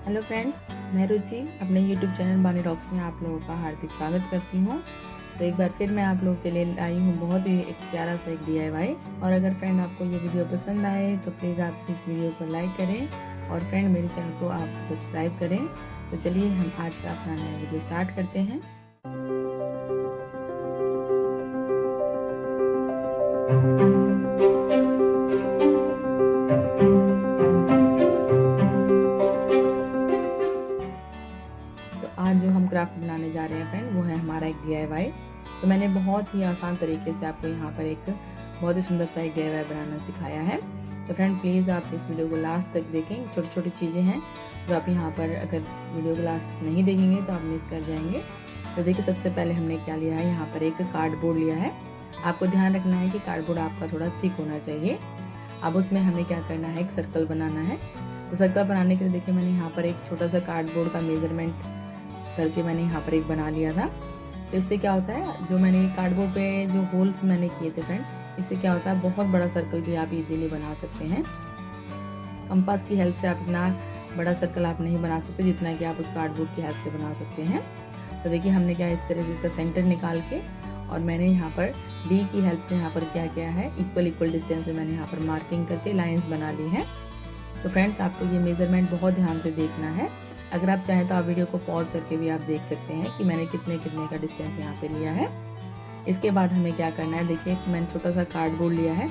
Hello friends, मैं रुचि अपने YouTube channel बानी रॉक्स में आप लोगों का हार्दिक स्वागत करती हूँ। तो एक बार फिर मैं आप लोगों के लिए लाई हूँ बहुत ही एक प्यारा सा एक DIY। और अगर फ्रेंड आपको ये वीडियो पसंद आए तो प्लीज़ आप इस वीडियो को लाइक करें और फ्रेंड मेरे चैनल को आप सब्सक्राइब करें। तो चलिए हम आज का अपना नया वीडियो स्टार्ट करते हैं। तो आज जो हम क्राफ्ट बनाने जा रहे हैं फ्रेंड, वो है हमारा एक DIY। तो मैंने बहुत ही आसान तरीके से आपको यहाँ पर एक बहुत ही सुंदर सा एक DIY बनाना सिखाया है। तो फ्रेंड प्लीज़ आप इस वीडियो को लास्ट तक देखें। छोटी छोटी चीज़ें हैं जो आप यहाँ पर अगर वीडियो को लास्ट नहीं देखेंगे तो आप मिस कर जाएंगे। तो देखिए, सबसे पहले हमने क्या लिया है, यहाँ पर एक कार्डबोर्ड लिया है। आपको ध्यान रखना है कि कार्डबोर्ड आपका थोड़ा थिक होना चाहिए। अब उसमें हमें क्या करना है, एक सर्कल बनाना है। तो सर्कल बनाने के लिए देखिए, मैंने यहाँ पर एक छोटा सा कार्डबोर्ड का मेजरमेंट करके मैंने यहाँ पर एक बना लिया था। तो इससे क्या होता है, जो मैंने कार्डबोर्ड पे जो होल्स मैंने किए थे फ्रेंड, इससे क्या होता है, बहुत बड़ा सर्कल भी आप इजीली बना सकते हैं। कंपास की हेल्प से आप इतना बड़ा सर्कल आप नहीं बना सकते जितना कि आप उस कार्डबोर्ड की हेल्प से बना सकते हैं। तो देखिए, हमने क्या इस तरह से इसका सेंटर निकाल के और मैंने यहाँ पर D की हेल्प से यहाँ पर क्या किया है, इक्वल डिस्टेंस में मैंने यहाँ पर मार्किंग करके लाइंस बना ली है। तो फ्रेंड्स, आपको ये मेजरमेंट बहुत ध्यान से देखना है। अगर आप चाहें तो आप वीडियो को पॉज करके भी आप देख सकते हैं कि मैंने कितने का डिस्टेंस यहाँ पे लिया है। इसके बाद हमें क्या करना है, देखिए मैंने छोटा सा कार्डबोर्ड लिया है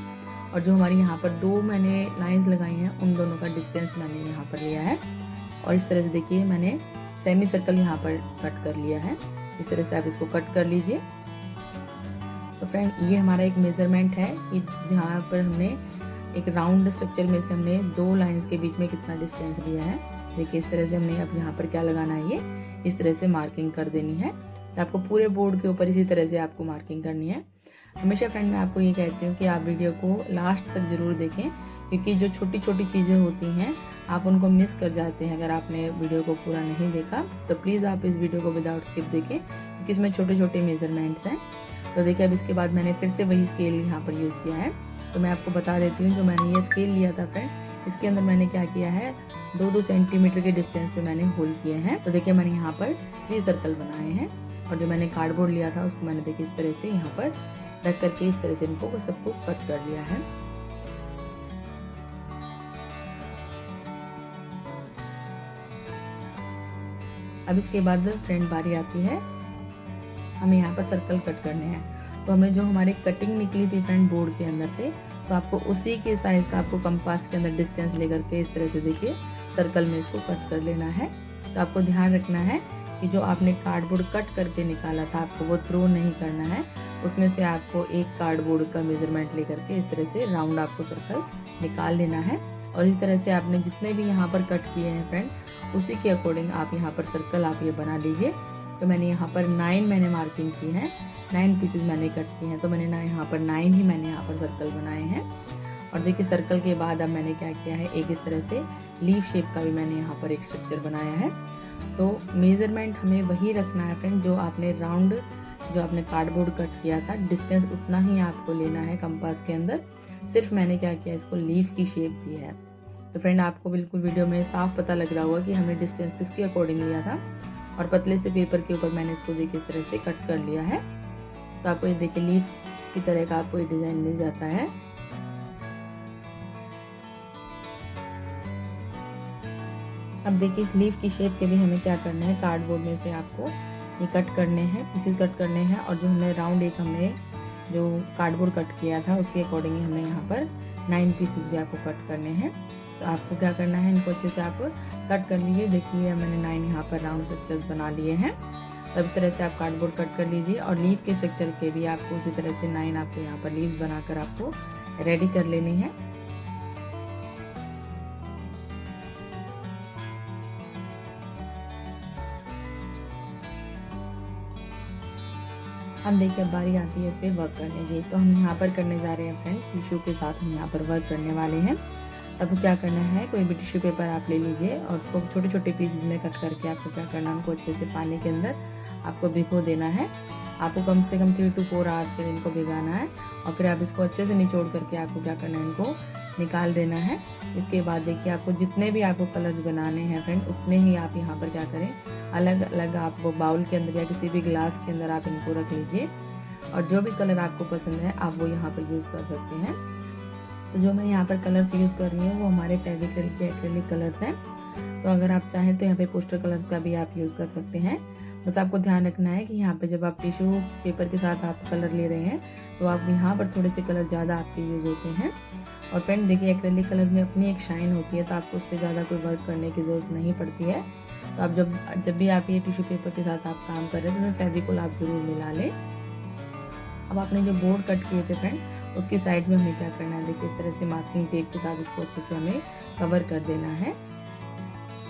और जो हमारी यहाँ पर दो मैंने लाइंस लगाई हैं उन दोनों का डिस्टेंस मैंने यहाँ पर लिया है। और इस तरह से देखिए मैंने सेमी सर्कल यहाँ पर कट कर लिया है। इस तरह से आप इसको कट कर लीजिए। तो फ्रेंड, ये हमारा एक मेजरमेंट है कि जहाँ पर हमने एक राउंड स्ट्रक्चर में से हमने दो लाइंस के बीच में कितना डिस्टेंस लिया है। देखिए, इस तरह से हमने अब यहाँ पर क्या लगाना है, ये इस तरह से मार्किंग कर देनी है। तो आपको पूरे बोर्ड के ऊपर इसी तरह से आपको मार्किंग करनी है। हमेशा फ्रेंड मैं आपको ये कहती हूँ कि आप वीडियो को लास्ट तक जरूर देखें, क्योंकि जो छोटी छोटी चीज़ें होती हैं आप उनको मिस कर जाते हैं अगर आपने वीडियो को पूरा नहीं देखा। तो प्लीज़ आप इस वीडियो को विदाउट स्किप देखें, क्योंकि इसमें छोटे छोटे मेजरमेंट्स हैं। तो देखिए, अब इसके बाद मैंने फिर से वही स्केल यहाँ पर यूज़ किया है। तो मैं आपको बता देती हूँ, जो मैंने ये स्केल लिया था फ्रेंड, इसके अंदर मैंने क्या किया है, 2-2 सेंटीमीटर के डिस्टेंस पे मैंने होल किए हैं। तो देखिए, मैंने यहाँ पर 3 सर्कल बनाए हैं और जो मैंने कार्डबोर्ड लिया था उसको मैंने देखिए इस तरह से यहाँ पर रख करके इस तरह से इनको सबको कट कर लिया है। अब इसके बाद फ्रेंड बारी आती है, हमें यहाँ पर सर्कल कट करने हैं। तो हमने जो हमारी कटिंग निकली थी फ्रेंड बोर्ड के अंदर से, तो आपको उसी के साइज का आपको कंपास के अंदर डिस्टेंस लेकर के इस तरह से देखिए सर्कल में इसको कट कर लेना है। तो आपको ध्यान रखना है कि जो आपने कार्डबोर्ड कट करके निकाला था आपको वो थ्रो नहीं करना है। उसमें से आपको एक कार्डबोर्ड का मेजरमेंट लेकर के इस तरह से राउंड आपको सर्कल निकाल लेना है। और इस तरह से आपने जितने भी यहाँ पर कट किए हैं फ्रेंड, उसी के अकॉर्डिंग आप यहाँ पर सर्कल आप ये बना लीजिए। तो मैंने यहाँ पर 9 मैंने मार्किंग की है, 9 पीसेज मैंने कट किए हैं। तो मैंने ना यहाँ पर 9 ही मैंने यहाँ पर सर्कल बनाए हैं। और देखिए, सर्कल के बाद अब मैंने क्या किया है, एक इस तरह से लीफ शेप का भी मैंने यहाँ पर एक स्ट्रक्चर बनाया है। तो मेजरमेंट हमें वही रखना है फ्रेंड, जो आपने राउंड जो आपने कार्डबोर्ड कट किया था डिस्टेंस उतना ही आपको लेना है कंपास के अंदर। सिर्फ मैंने क्या किया, इसको लीफ की शेप दी है। तो फ्रेंड, आपको बिल्कुल वीडियो में साफ पता लग रहा होगा कि हमने डिस्टेंस किसके अकॉर्डिंग लिया था। और पतले से पेपर के ऊपर मैंने इसको देखिए इस तरह से कट कर लिया है। तो आपको ये देखिए लीव्स की तरह का आपको ये डिजाइन मिल जाता है। अब देखिए, इस लीफ की शेप के भी हमें क्या करना है, कार्डबोर्ड में से आपको ये कट करने हैं, पीसेस कट करने हैं। और जो हमने राउंड एक हमने जो कार्डबोर्ड कट किया था उसके अकॉर्डिंग ही हमने यहाँ पर 9 पीसेस भी आपको कट करने हैं। तो आपको क्या करना है, इनको अच्छे से आप कट कर लीजिए। देखिए, मैंने 9 यहाँ पर राउंड स्ट्रक्चर्स बना लिए हैं। तब इस तरह से आप कार्डबोर्ड कट कर लीजिए। और लीफ के स्ट्रक्चर के भी आपको उसी तरह से 9 आपको यहाँ पर लीव्स बनाकर आपको रेडी कर लेनी है। हम देखिए, अब बारी आती है इस पर वर्क करने की। तो हम यहाँ पर करने जा रहे हैं फ्रेंड, टिश्यू के साथ हम यहाँ पर वर्क करने वाले हैं। अब क्या करना है, कोई भी टिश्यू पेपर आप ले लीजिए और उसको छोटे छोटे पीसेस में कट करके आपको क्या करना है, उनको अच्छे से पानी के अंदर आपको भिगो देना है। आपको कम से कम 3 to 4 आवर्स के लिए इनको भिगाना है। और फिर आप इसको अच्छे से निचोड़ करके आपको क्या करना है, इनको निकाल देना है। इसके बाद देखिए आपको जितने भी आपको कलर्स बनाने हैं फ्रेंड, उतने ही आप यहाँ पर क्या करें, अलग अलग आप वो बाउल के अंदर या किसी भी ग्लास के अंदर आप इनको रख लीजिए और जो भी कलर आपको पसंद है आप वो यहाँ पर यूज़ कर सकते हैं। तो जो मैं यहाँ पर कलर्स यूज़ कर रही हूँ वो हमारे फेविक्रिल के एक्रेलिक कलर्स हैं। तो अगर आप चाहें तो यहाँ पे पोस्टर कलर्स का भी आप यूज़ कर सकते हैं। बस आपको ध्यान रखना है कि यहाँ पे जब आप टिश्यू पेपर के साथ आप कलर ले रहे हैं तो आप यहाँ पर थोड़े से कलर ज़्यादा आपके यूज़ होते हैं। और फ्रेंड देखिए एक्रेलिक कलर में अपनी एक शाइन होती है, तो आपको उस पर ज़्यादा कोई वर्क करने की ज़रूरत नहीं पड़ती है। तो आप जब भी आप ये टिश्यू पेपर के साथ आप काम कर रहे हैं तो फेविकोल आप ज़रूर मिला लें। अब आपने जो बोर्ड कट किए थे फ्रेंड, उसकी साइड्स में हमें क्या करना है, देखिए इस तरह से मास्किंग टेप के साथ इसको अच्छे से हमें कवर कर देना है।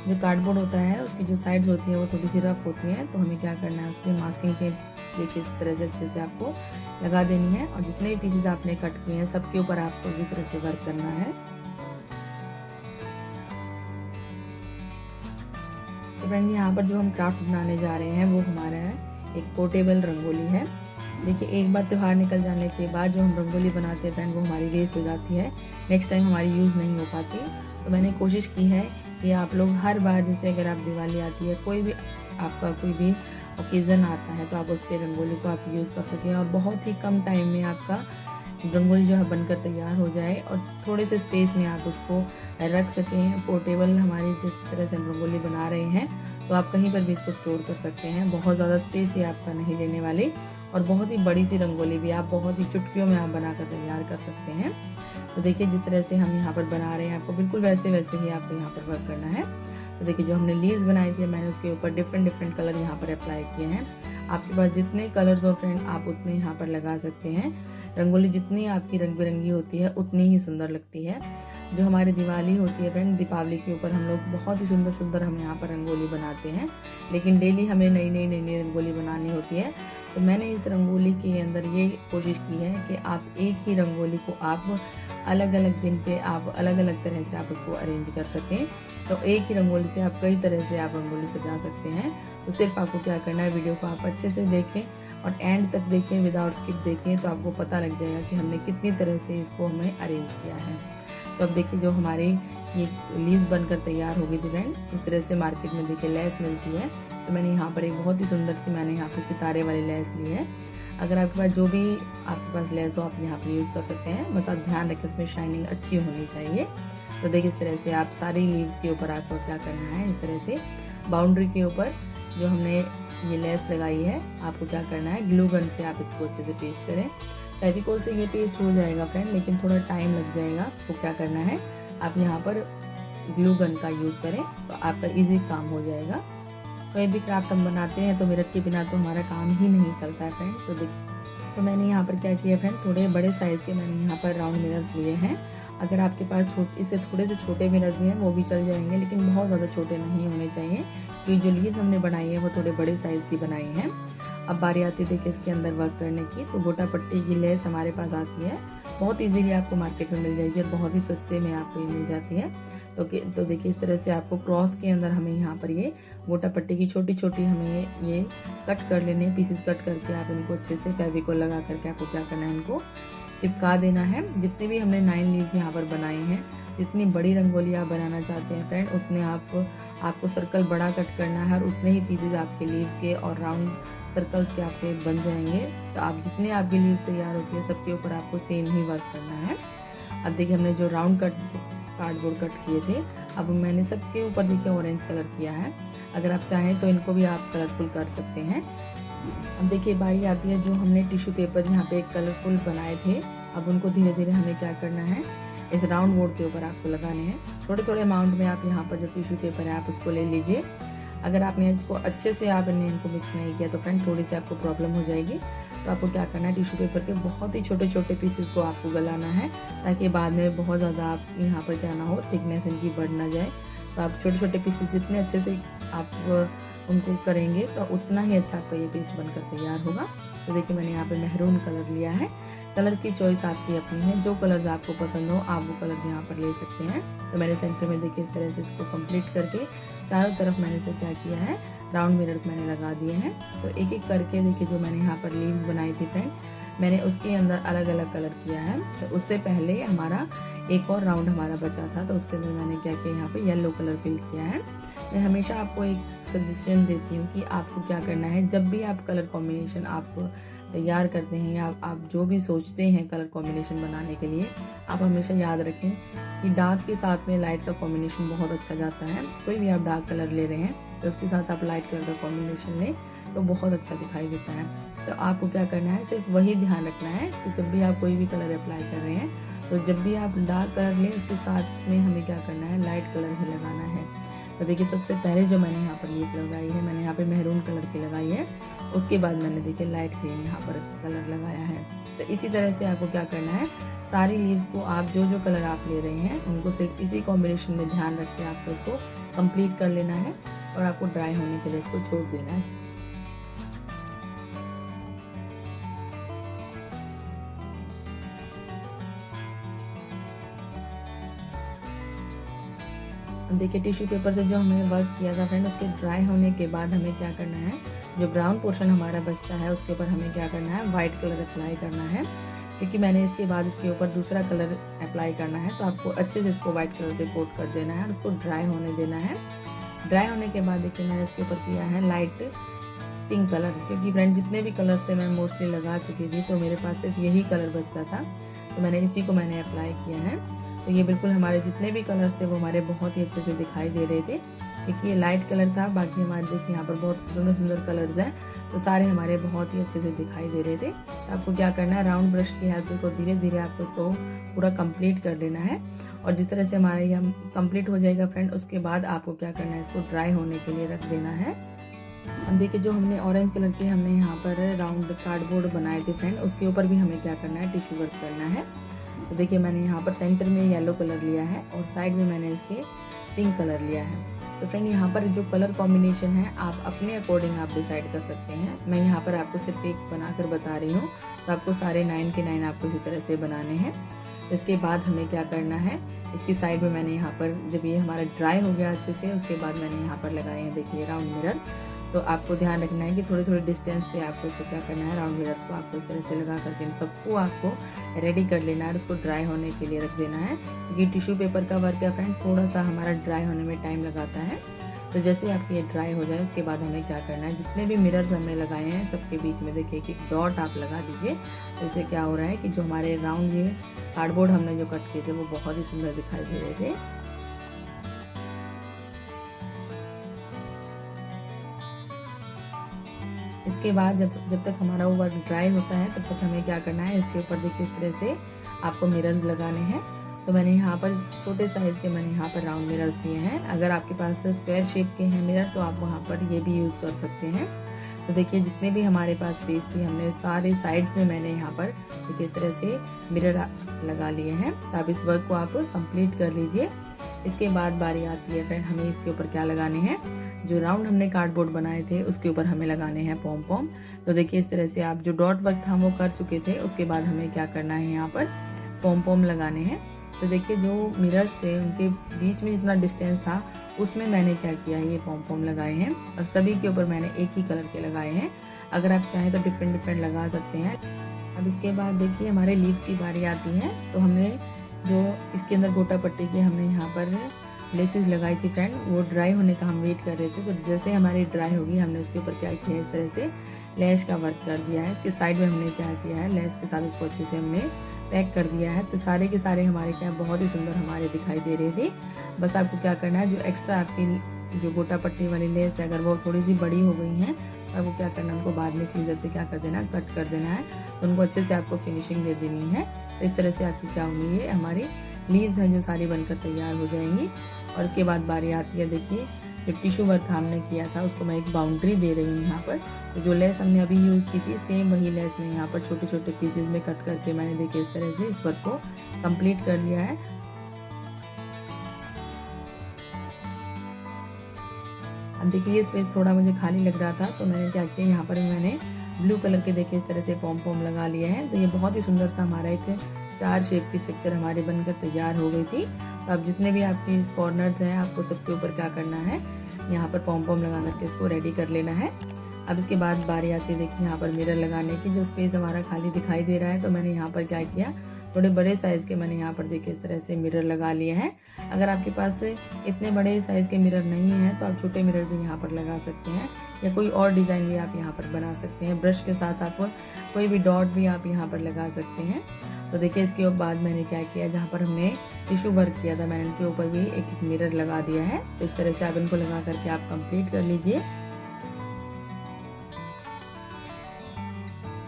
जो कार्डबोर्ड होता है उसकी जो साइड्स होती है वो थोड़ी सी रफ होती है, तो हमें क्या करना है, उस पर मास्किंग टेप देखिए इस तरह से अच्छे से आपको लगा देनी है और जितने भी पीसेज आपने कट किए हैं सबके ऊपर आपको इसी तरह से वर्क करना है। तो फ्रेंड यहाँ पर जो हम क्राफ्ट बनाने जा रहे हैं वो हमारा है एक पोर्टेबल रंगोली है। देखिए एक बार त्यौहार निकल जाने के बाद जो हम रंगोली बनाते हैं फ्रेंड वो हमारी वेस्ट हो जाती है, नेक्स्ट टाइम हमारी यूज़ नहीं हो पाती। तो मैंने कोशिश की है कि आप लोग हर बार, जैसे अगर आप दिवाली आती है, कोई भी आपका कोई भी ओकेज़न आता है, तो आप उस पर रंगोली को आप यूज़ कर सकें और बहुत ही कम टाइम में आपका रंगोली जो है बनकर तैयार हो जाए और थोड़े से स्पेस में आप उसको रख सकें। पोर्टेबल हमारी जिस तरह से हम रंगोली बना रहे हैं तो आप कहीं पर भी इसको स्टोर कर सकते हैं, बहुत ज़्यादा स्पेस ही आपका नहीं लेने वाली और बहुत ही बड़ी सी रंगोली भी आप बहुत ही चुटकियों में आप बनाकर तैयार कर सकते हैं। तो देखिए जिस तरह से हम यहाँ पर बना रहे हैं आपको बिल्कुल वैसे ही आपको यहाँ पर वर्क करना है। तो देखिए जो हमने लीव्स बनाई थी मैंने उसके ऊपर डिफरेंट कलर यहाँ पर अप्लाई किए हैं। आपके पास जितने कलर्स हो फ्रेंड आप उतने यहाँ पर लगा सकते हैं। रंगोली जितनी आपकी रंग बिरंगी होती है उतनी ही सुंदर लगती है। जो हमारी दिवाली होती है फ्रेंड, दीपावली के ऊपर हम लोग बहुत ही सुंदर हम यहाँ पर रंगोली बनाते हैं, लेकिन डेली हमें नई रंगोली बनानी होती है। तो मैंने इस रंगोली के अंदर ये कोशिश की है कि आप एक ही रंगोली को आप अलग अलग दिन पे आप अलग अलग तरह से आप उसको अरेंज कर सकें। तो एक ही रंगोली से आप कई तरह से आप रंगोली सजा सकते हैं। तो सिर्फ आपको क्या करना है, वीडियो को आप अच्छे से देखें और एंड तक देखें, विदाउट स्किप देखें, तो आपको पता लग जाएगा कि हमने कितनी तरह से इसको हमने अरेंज किया है। तो अब देखिए जो हमारी ये लीव्स बनकर तैयार होगी थी फ्रेंड, इस तरह से मार्केट में देखिए लेस मिलती है। तो मैंने यहाँ पर एक बहुत ही सुंदर सी मैंने यहाँ पर सितारे वाली लेस ली है। अगर आपके पास जो भी आपके पास लेस हो आप यहाँ पर यूज़ कर सकते हैं, बस आप ध्यान रखें इसमें शाइनिंग अच्छी होनी चाहिए। तो देखिए इस तरह से आप सारी लीव्स के ऊपर आपको क्या करना है, इस तरह से बाउंड्री के ऊपर जो हमने ये लेस लगाई है आपको क्या करना है, ग्लू गन से आप इसको अच्छे से पेस्ट करें। फेविकोल से ये पेस्ट हो जाएगा फ्रेंड, लेकिन थोड़ा टाइम लग जाएगा। तो क्या करना है, आप यहाँ पर ग्लू गन का यूज़ करें तो आपका इजी काम हो जाएगा। कोई भी क्राफ्ट हम बनाते हैं तो मिरर के बिना तो हमारा काम ही नहीं चलता है फ्रेंड। तो देखिए तो मैंने यहाँ पर क्या किया फ्रेंड, थोड़े बड़े साइज़ के मैंने यहाँ पर राउंड मिरर्स लिए हैं। अगर आपके पास इससे थोड़े से छोटे मिरर्स भी हैं वो भी चल जाएंगे, लेकिन बहुत ज़्यादा छोटे नहीं होने चाहिए, क्योंकि जो लीव्स हमने बनाई है वो थोड़े बड़े साइज़ की बनाई हैं। अब बारी आती है देखिए इसके अंदर वर्क करने की। तो गोटा पट्टी की लेस हमारे पास आती है, बहुत इजीली आपको मार्केट में मिल जाएगी और बहुत ही सस्ते में आपको ये मिल जाती है। तो देखिए इस तरह से आपको क्रॉस के अंदर हमें यहाँ पर ये गोटा पट्टी की छोटी हमें ये कट कर लेने, पीसेस कट करके आप इनको अच्छे से फेविकोल लगा करके आपको क्या करना है, इनको चिपका देना है। जितने भी हमने 9 लीव्स यहाँ पर बनाए हैं, जितनी बड़ी रंगोली आप बनाना चाहते हैं फ्रेंड, उतने आपको सर्कल बड़ा कट करना है और उतने ही पीसेज आपके लीव्स के और राउंड सर्कल्स के आपके बन जाएंगे। तो आप जितने आपकी लीव्स तैयार होती है सबके ऊपर आपको सेम ही वर्क करना है। अब देखिए हमने जो राउंड कार्डबोर्ड कट किए थे, अब मैंने सबके ऊपर देखिए ऑरेंज कलर किया है। अगर आप चाहें तो इनको भी आप कलरफुल कर सकते हैं। अब देखिए बारी आती है जो हमने टिश्यू पेपर यहाँ पे कलरफुल बनाए थे, अब उनको धीरे धीरे हमें क्या करना है, इस राउंड बोर्ड के ऊपर आपको लगाने हैं। थोड़े अमाउंट में आप यहाँ पर जो टिश्यू पेपर है आप उसको ले लीजिए। अगर आपने इसको अच्छे से आपने इनको मिक्स नहीं किया तो फ्रेंड थोड़ी सी आपको प्रॉब्लम हो जाएगी। तो आपको क्या करना है, टिश्यू पेपर के बहुत ही छोटे पीसेस को आपको गलाना है, ताकि बाद में बहुत ज़्यादा आप यहाँ पर क्या ना हो, थिकनेस इनकी बढ़ ना जाए। तो आप छोटे पीसेस जितने अच्छे से आप उनको करेंगे तो उतना ही अच्छा आपका ये पेस्ट बनकर तैयार होगा। तो देखिए मैंने यहाँ पे मेहरून कलर लिया है। कलर की चॉइस आपकी अपनी है, जो कलर्स आपको पसंद हो आप वो कलर्स यहाँ पर ले सकते हैं। तो मैंने सेंटर में देखिए इस तरह से इसको कंप्लीट करके चारों तरफ मैंने इसे क्या किया है, राउंड मिरर्स मैंने लगा दिए हैं। तो एक एक करके देखिए जो मैंने यहाँ पर लीव्स बनाई थी फ्रेंड, मैंने उसके अंदर अलग अलग कलर किया है। तो उससे पहले हमारा एक और राउंड हमारा बचा था, तो उसके अंदर मैंने क्या किया, यहाँ पे येलो कलर फिल किया है। मैं हमेशा आपको एक सजेशन देती हूँ कि आपको क्या करना है, जब भी आप कलर कॉम्बिनेशन आप तैयार करते हैं या आप जो भी सोचते हैं कलर कॉम्बिनेशन बनाने के लिए, आप हमेशा याद रखें कि डार्क के साथ में लाइट का कॉम्बिनेशन बहुत अच्छा जाता है। कोई भी आप डार्क कलर ले रहे हैं तो उसके साथ आप लाइट कलर का कॉम्बिनेशन लें तो बहुत अच्छा दिखाई देता है। तो आपको क्या करना है, सिर्फ वही ध्यान रखना है कि जब भी आप कोई भी कलर अप्लाई कर रहे हैं तो जब भी आप डार्क कलर लें उसके साथ में हमें क्या करना है, लाइट कलर ही लगाना है। तो देखिए सबसे पहले जो मैंने यहाँ पर लिप लगाई है, मैंने यहाँ पे मेहरून कलर की लगाई है। उसके बाद मैंने देखिए लाइट ग्रीन यहाँ पर कलर लगाया है। तो इसी तरह से आपको क्या करना है, सारी लीव्स को आप जो जो कलर आप ले रहे हैं उनको सिर्फ इसी कॉम्बिनेशन में ध्यान रख के आपको इसको कंप्लीट कर लेना है और आपको ड्राई होने के लिए इसको छोड़ देना है। देखिए टिश्यू पेपर से जो हमने वर्क किया था फ्रेंड, उसके ड्राई होने के बाद हमें क्या करना है, जो ब्राउन पोर्शन हमारा बचता है उसके ऊपर हमें क्या करना है, वाइट कलर अप्लाई करना है। क्योंकि मैंने इसके बाद इसके ऊपर दूसरा कलर अप्लाई करना है, तो आपको अच्छे से इसको वाइट कलर से कोट कर देना है और उसको ड्राई होने देना है। ड्राई होने के बाद देखिए मैंने इसके ऊपर किया है लाइट पिंक कलर, क्योंकि फ्रेंड जितने भी कलर्स थे मैं मोस्टली लगा चुकी थी, तो मेरे पास सिर्फ यही कलर बचता था, तो मैंने इसी को मैंने अप्लाई किया है। तो ये बिल्कुल हमारे जितने भी कलर्स थे वो हमारे बहुत ही अच्छे से दिखाई दे रहे थे, क्योंकि ये लाइट कलर था। बाकी हमारे देखिए यहाँ पर बहुत सुंदर सुंदर कलर्स हैं, तो सारे हमारे बहुत ही अच्छे से दिखाई दे रहे थे। तो आपको क्या करना है, राउंड ब्रश की हेल्प से इसको धीरे धीरे आपको इसको पूरा कंप्लीट कर लेना है। और जिस तरह से हमारा ये कंप्लीट हो जाएगा फ्रेंड, उसके बाद आपको क्या करना है, इसको ड्राई होने के लिए रख देना है। अब देखिए जो हमने ऑरेंज कलर के हमने यहाँ पर राउंड कार्डबोर्ड बनाए थे फ्रेंड, उसके ऊपर भी हमें क्या करना है, टिश्यू वर्क करना है। तो देखिए मैंने यहाँ पर सेंटर में येलो कलर लिया है और साइड में मैंने इसके पिंक कलर लिया है। तो फ्रेंड यहाँ पर जो कलर कॉम्बिनेशन है आप अपने अकॉर्डिंग आप डिसाइड कर सकते हैं। मैं यहाँ पर आपको सिर्फ एक बनाकर बता रही हूँ, तो आपको सारे 9 के 9 आपको इसी तरह से बनाने हैं। इसके बाद हमें क्या करना है, इसकी साइड में मैंने यहाँ पर जब ये हमारा ड्राई हो गया अच्छे से, उसके बाद मैंने यहाँ पर लगाए हैं देखिए राउंड मिरर। तो आपको ध्यान रखना है कि थोड़े थोड़े डिस्टेंस पे आपको इसको क्या करना है, राउंड मिरर्स को आपको इस तरह से लगा करके इन सबको आपको रेडी कर लेना है और उसको ड्राई होने के लिए रख देना है। क्योंकि टिश्यू पेपर का वर्क है फ्रेंड, थोड़ा सा हमारा ड्राई होने में टाइम लगाता है। तो जैसे आपकी ये ड्राई हो जाए उसके बाद हमें क्या करना है, जितने भी मिरर्स हमने लगाए हैं सबके बीच में देखिए कि डॉट आप लगा दीजिए। तो इससे क्या हो रहा है कि जो हमारे राउंड ये कार्डबोर्ड हमने जो कट किए थे वो बहुत ही सुंदर दिखाई दे रहे थे। इसके बाद जब तक हमारा वो वर्क ड्राई होता है तब तक हमें क्या करना है, इसके ऊपर देखिए इस तरह से आपको मिरर्स लगाने हैं। तो मैंने यहाँ पर छोटे साइज़ के मैंने यहाँ पर राउंड मिरर्स दिए हैं। अगर आपके पास स्क्वायर शेप के हैं मिरर तो आप वहाँ पर ये भी यूज़ कर सकते हैं। तो देखिए जितने भी हमारे पास स्पेस थी हमने सारे साइड्स में मैंने यहाँ पर देखिए इस तरह से मिरर लगा लिए हैं। तो आप इस वर्क को आप कंप्लीट कर लीजिए। इसके बाद बारी आती है फ्रेंड, हमें इसके ऊपर क्या लगाने हैं, जो राउंड हमने कार्डबोर्ड बनाए थे उसके ऊपर हमें लगाने हैं पॉम पॉम। तो देखिए इस तरह से आप जो डॉट वर्क था वो कर चुके थे, उसके बाद हमें क्या करना है, यहाँ पर पॉम पॉम लगाने हैं। तो देखिए जो मिरर्स थे उनके बीच में जितना डिस्टेंस था उसमें मैंने क्या किया, ये पॉम पॉम लगाए हैं और सभी के ऊपर मैंने एक ही कलर के लगाए हैं। अगर आप चाहें तो डिफरेंट डिफरेंट लगा सकते हैं। अब इसके बाद देखिए हमारे लीव्स की बारी आती है। तो हमने जो इसके अंदर गोटा पट्टी की हमने यहाँ पर लेसेस लगाई थी फ्रेंड, वो ड्राई होने का हम वेट कर रहे थे। तो जैसे हमारी ड्राई होगी हमने उसके ऊपर क्या किया, इस तरह से लैश का वर्क कर दिया है। इसके साइड में हमने क्या किया है, लैश के साथ इसको अच्छे से हमने पैक कर दिया है। तो सारे के सारे हमारे क्या बहुत ही सुंदर हमारे दिखाई दे रहे थे। बस आपको क्या करना है, जो एक्स्ट्रा आपकी जो गोटा पट्टी वाली लेस है अगर वो थोड़ी सी बड़ी हो गई हैं तो आपको क्या करना है, उनको बाद में सीजर से क्या कर देना, कट कर देना है। तो उनको अच्छे से आपको फिनिशिंग दे देनी है। तो इस तरह से आपकी क्या होंगी, ये हमारी लीव्स हैं जो सारी बनकर तैयार हो जाएंगी। और इसके बाद बारी आती है देखिए जो टिश्यू वर्क हमने किया था उसको मैं एक बाउंड्री दे रही हूँ यहाँ पर। तो जो लेस हमने अभी यूज़ की थी सेम वही लेस में यहाँ पर छोटे छोटे पीसेस में कट करके मैंने देखिए इस तरह से इस वर्क को कंप्लीट कर लिया है। अब देखिए ये स्पेस थोड़ा मुझे खाली लग रहा था तो मैंने क्या किया, यहाँ पर मैंने ब्लू कलर के देखिए इस तरह से पॉम पॉम लगा लिए हैं। तो ये बहुत ही सुंदर सा हमारा एक स्टार शेप की स्ट्रक्चर हमारी बनकर तैयार हो गई थी। तो अब जितने भी आपके इस कॉर्नर्स हैं आपको सबके ऊपर क्या करना है, यहाँ पर पॉम पॉम लगा करके इसको रेडी कर लेना है। अब इसके बाद बारी आती है देखिए यहाँ पर मिरर लगाने की। जो स्पेस हमारा खाली दिखाई दे रहा है तो मैंने यहाँ पर क्या किया, थोड़े बड़े साइज़ के मैंने यहाँ पर देखिए इस तरह से मिरर लगा लिए हैं। अगर आपके पास इतने बड़े साइज़ के मिरर नहीं हैं तो आप छोटे मिरर भी यहाँ पर लगा सकते हैं, या कोई और डिज़ाइन भी आप यहाँ पर बना सकते हैं। ब्रश के साथ आप कोई भी डॉट भी आप यहाँ पर लगा सकते हैं। तो देखिए इसके बाद मैंने क्या किया, जहाँ पर हमने टिश्यू वर्क किया था मैंने इनके ऊपर भी एक मिरर लगा दिया है। तो इस तरह से आप इनको लगा करके आप कंप्लीट कर लीजिए।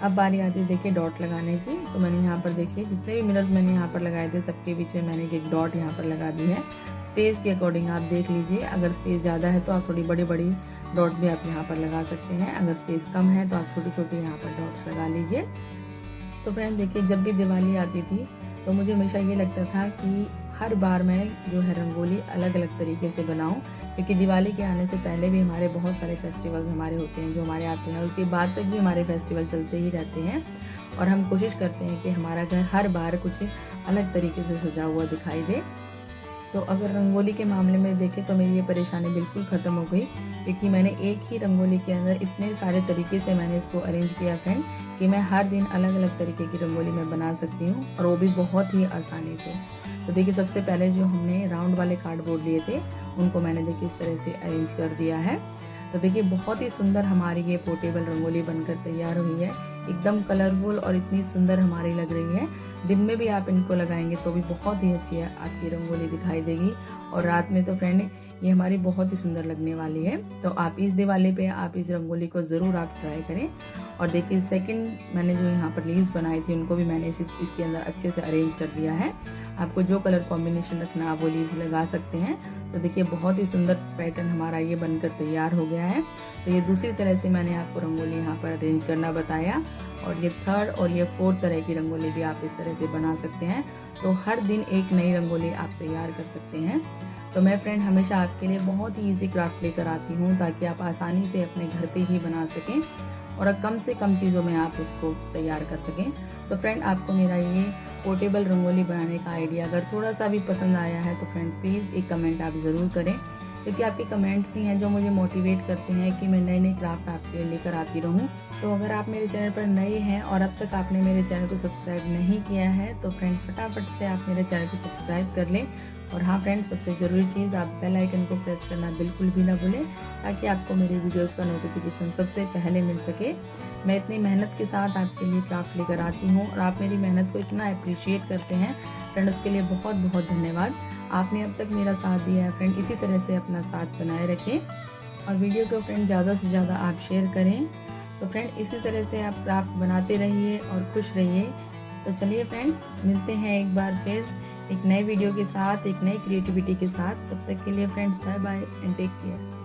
अब बारी आती है देखिए डॉट लगाने की। तो मैंने यहाँ पर देखिए जितने भी मिरर्स मैंने यहाँ पर लगाए थे सबके पीछे मैंने एक डॉट यहाँ पर लगा दी है। स्पेस के अकॉर्डिंग आप देख लीजिए, अगर स्पेस ज़्यादा है तो आप थोड़ी बड़ी बड़ी डॉट्स भी आप यहाँ पर लगा सकते हैं, अगर स्पेस कम है तो आप छोटी छोटी यहाँ पर डॉट्स लगा लीजिए। तो फ्रेंड देखिए जब भी दिवाली आती थी तो मुझे हमेशा ये लगता था कि हर बार मैं जो है रंगोली अलग अलग तरीके से बनाऊं, क्योंकि दिवाली के आने से पहले भी हमारे बहुत सारे फेस्टिवल्स हमारे होते हैं जो हमारे आते हैं, उसके बाद तक भी हमारे फेस्टिवल चलते ही रहते हैं। और हम कोशिश करते हैं कि हमारा घर हर बार कुछ अलग तरीके से सजा हुआ दिखाई दे। तो अगर रंगोली के मामले में देखें तो मेरी ये परेशानी बिल्कुल ख़त्म हो गई, क्योंकि मैंने एक ही रंगोली के अंदर इतने सारे तरीके से मैंने इसको अरेंज किया फ्रेंड कि मैं हर दिन अलग अलग तरीके की रंगोली मैं बना सकती हूँ, और वो भी बहुत ही आसानी से। तो देखिए सबसे पहले जो हमने राउंड वाले कार्डबोर्ड लिए थे उनको मैंने देखिए इस तरह से अरेंज कर दिया है। तो देखिए बहुत ही सुंदर हमारी ये पोर्टेबल रंगोली बनकर तैयार हुई है, एकदम कलरफुल और इतनी सुंदर हमारी लग रही है। दिन में भी आप इनको लगाएंगे तो भी बहुत ही अच्छी आपकी रंगोली दिखाई देगी, और रात में तो फ्रेंड ये हमारी बहुत ही सुंदर लगने वाली है। तो आप इस दिवाली पे आप इस रंगोली को ज़रूर आप ट्राई करें। और देखिए सेकंड मैंने जो यहाँ पर लीव्स बनाई थी उनको भी मैंने इसके अंदर अच्छे से अरेंज कर दिया है। आपको जो कलर कॉम्बिनेशन रखना आप वो लीव्स लगा सकते हैं। तो देखिए बहुत ही सुंदर पैटर्न हमारा ये बनकर तैयार हो गया है। तो ये दूसरी तरह से मैंने आपको रंगोली यहाँ पर अरेंज करना बताया, और ये थर्ड और ये फोर्थ तरह की रंगोली भी आप इस तरह से बना सकते हैं। तो हर दिन एक नई रंगोली आप तैयार कर सकते हैं। तो मैं फ्रेंड हमेशा आपके लिए बहुत ही ईजी क्राफ्ट लेकर आती हूँ ताकि आप आसानी से अपने घर पे ही बना सकें और कम से कम चीज़ों में आप उसको तैयार कर सकें। तो फ्रेंड आपको मेरा ये पोर्टेबल रंगोली बनाने का आइडिया अगर थोड़ा सा भी पसंद आया है तो फ्रेंड प्लीज़ एक कमेंट आप ज़रूर करें, क्योंकि आपके कमेंट्स ही हैं जो मुझे मोटिवेट करते हैं कि मैं नए नए क्राफ्ट आपके लिए लेकर आती रहूं। तो अगर आप मेरे चैनल पर नए हैं और अब तक आपने मेरे चैनल को सब्सक्राइब नहीं किया है तो फ्रेंड फटाफट से आप मेरे चैनल को सब्सक्राइब कर लें। और हाँ फ्रेंड, सबसे ज़रूरी चीज़ आप बेल आइकन को प्रेस करना बिल्कुल भी ना भूलें, ताकि आपको मेरी वीडियोस का नोटिफिकेशन सबसे पहले मिल सके। मैं इतनी मेहनत के साथ आपके लिए क्राफ्ट लेकर आती हूँ और आप मेरी मेहनत को इतना अप्रिशिएट करते हैं फ्रेंड, उसके लिए बहुत बहुत धन्यवाद। आपने अब तक मेरा साथ दिया है फ्रेंड, इसी तरह से अपना साथ बनाए रखें और वीडियो को फ्रेंड ज़्यादा से ज़्यादा आप शेयर करें। तो फ्रेंड इसी तरह से आप क्राफ्ट बनाते रहिए और खुश रहिए। तो चलिए फ्रेंड्स, मिलते हैं एक बार फिर एक नए वीडियो के साथ, एक नई क्रिएटिविटी के साथ। तब तक के लिए friends bye bye and take care.